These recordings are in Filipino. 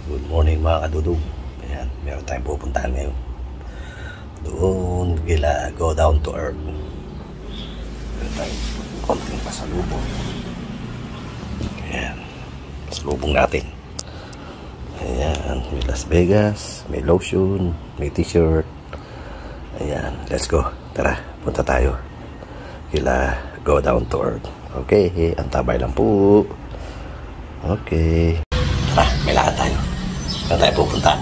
Good morning mga kadudog. Ayan, meron tayong pupuntahan ngayon. Doon, go down to earth. Meron tayong konting pasalubong. Ayan, pasalubong natin. Ayan, may Las Vegas, may lotion, may t-shirt. Ayan, let's go. Tara, punta tayo. Go down to earth. Okay, antabay lang po. Okay. Tara, may lakad tayo. Saan tayo pupunta?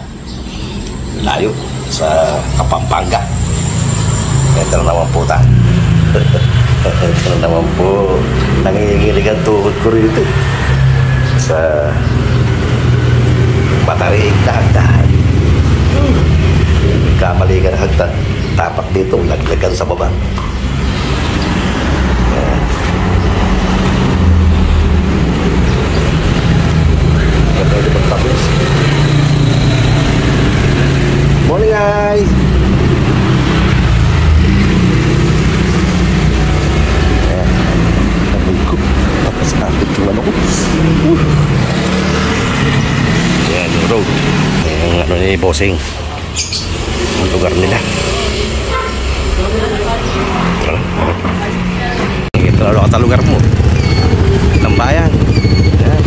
Layo sa Kapampangan. Ito na naman po tayo. Ito na naman po. Nanginginig ang tuhod ko rito. Sa Matarik na hagdan. Kamali ka na hagdan. Tapak dito, laglagan sa baba. Pwede magtapos. Morning guys! Ayan. Namin ko. Tapos nakapit yung ano ko. Ayan yung road. Yung ano ni Bossing. Ang lugar nila. Ito na lang lugar mo. Ng bayan. Ayan.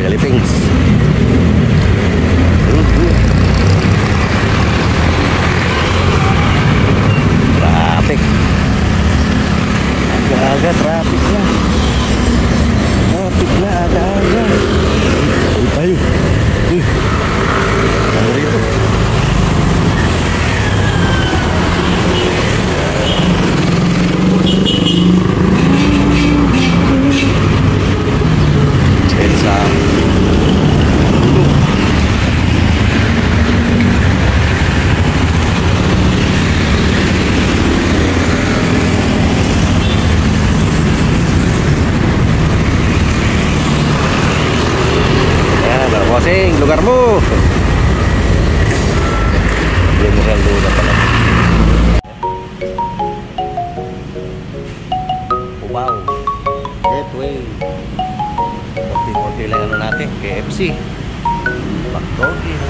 Philippines. Traffic. Aga-aga traffic na. Traffic na aga-aga. Uy tayo. Uy. Ano rito? Bossing, lugar mo. General Luna pala. Cubao Gateway. Konti-konti lang ano natin. KFC, McDonald's,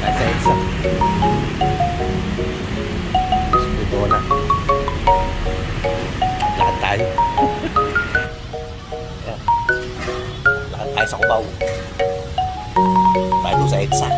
nasa isa ito na. Lakad tayo. Lakad tayo sa Cubao. Tayo sa EDSA.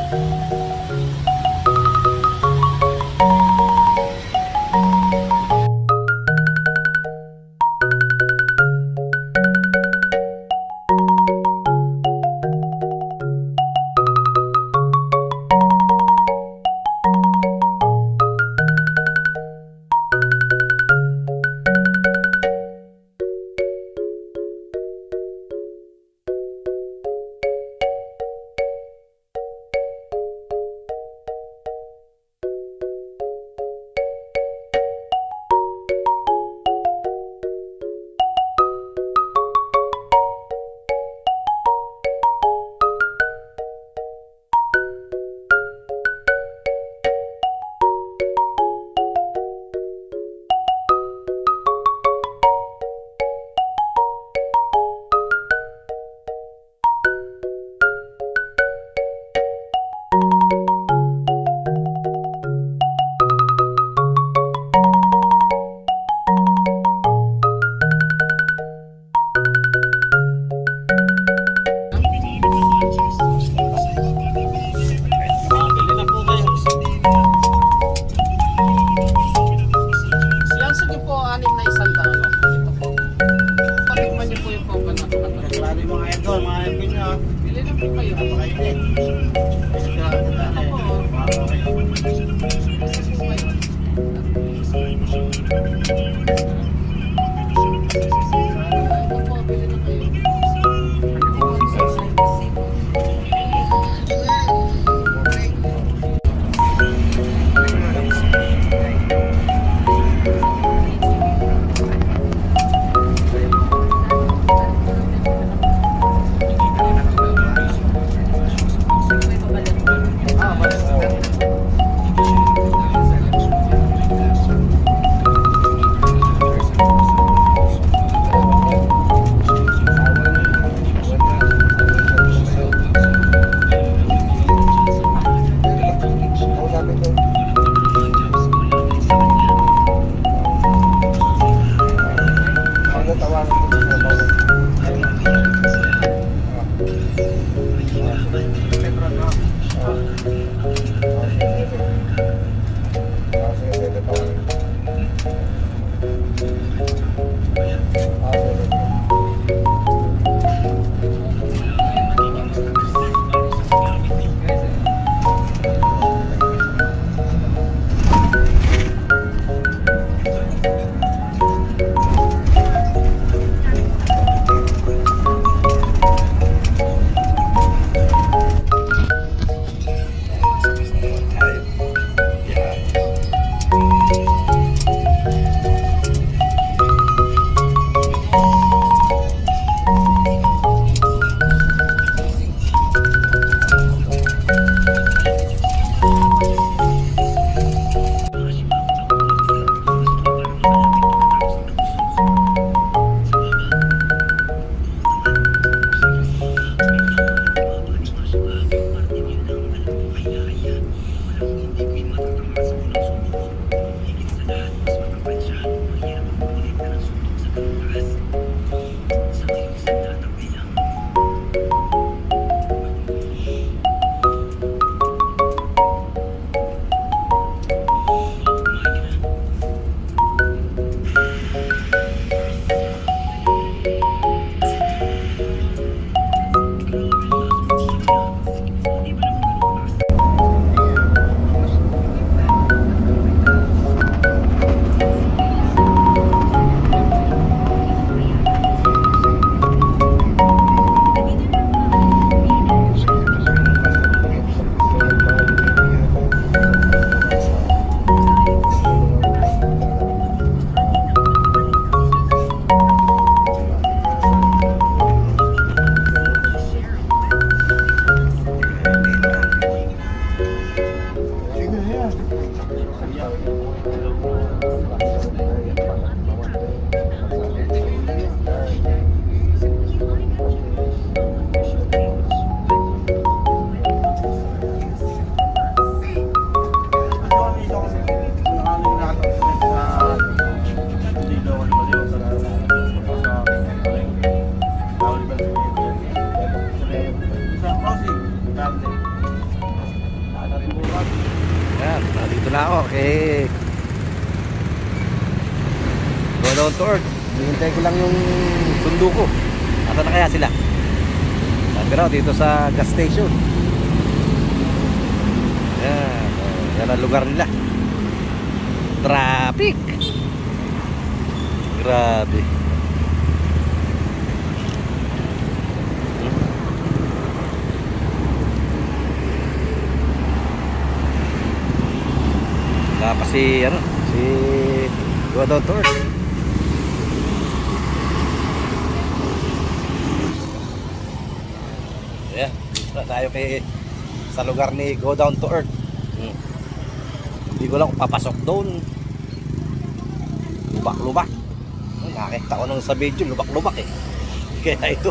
Yan, nandito na ako. Okay. Go down to earth. Hinintay ko lang yung sundo ko. Asa na kaya sila? Sabi raw dito sa gas station. Yan. Yan ang lugar nila. Traffic. Grabe. Wala pa si Go down to earth. Ayan, tayo sa lugar ni Go Down to Earth. Hindi ko lang kung papasok doon. Lubak-lubak. Nakakita ko nung sa video, lubak-lubak eh. Kaya ito.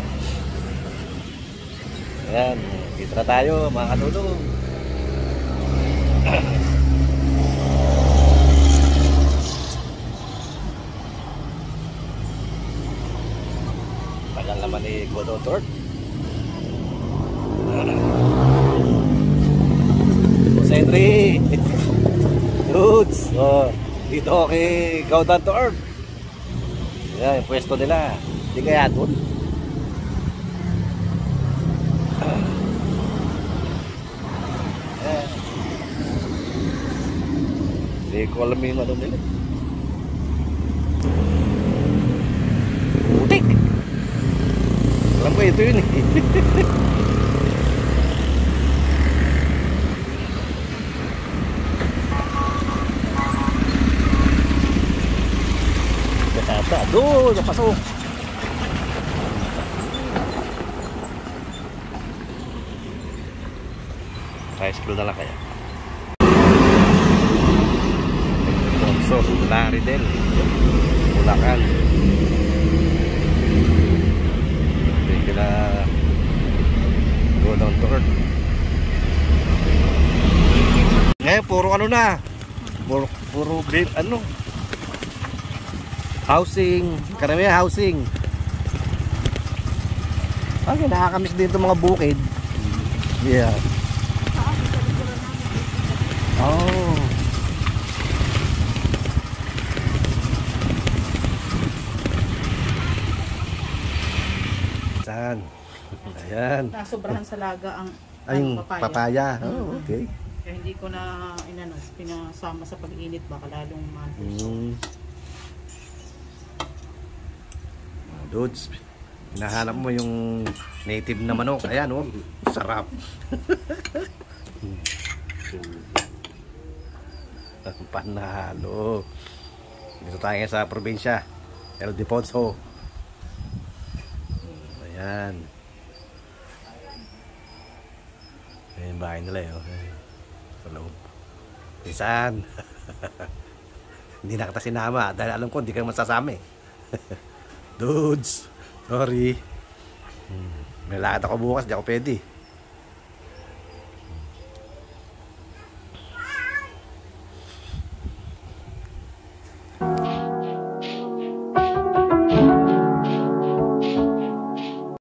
Ayan, dito na tayo mga katulong. Tagal naman ni Go Down to Earth. Henry Roots. Oh, dito kay Go Down to Earth. Yan yung pwesto nila. Hindi kaya doon. Hindi ko alam yung ano nila. Putik. Alam ko ito yun eh. Doon, napasok. Tricycle na lang kaya. So, Laridel, Bulacan. Hindi na Go Down to Earth. Ngayon, puro ano na. Puro ano. Housing, karamihan housing. Okay, nakakamiss dito mga bukid. Yeah. Oh. Saan? Ayan. Nasobrahan sa laga ang papaya. Papaya. Oh, okay. Kaya hindi ko na pinasama sa pag-init, baka lalong matus. Dudes, hinahanap mo yung native na manok. Ayan, oh, sarap. Panalo. Dito tayo sa probinsya, El Deponso. Ayan. Ayan yung bahay nila, oh. Sa loob. Isan. Hindi na kita sinama dahil alam ko hindi ka masasama eh. Dudes, sorry. May lakad ako bukas, di ako pwede.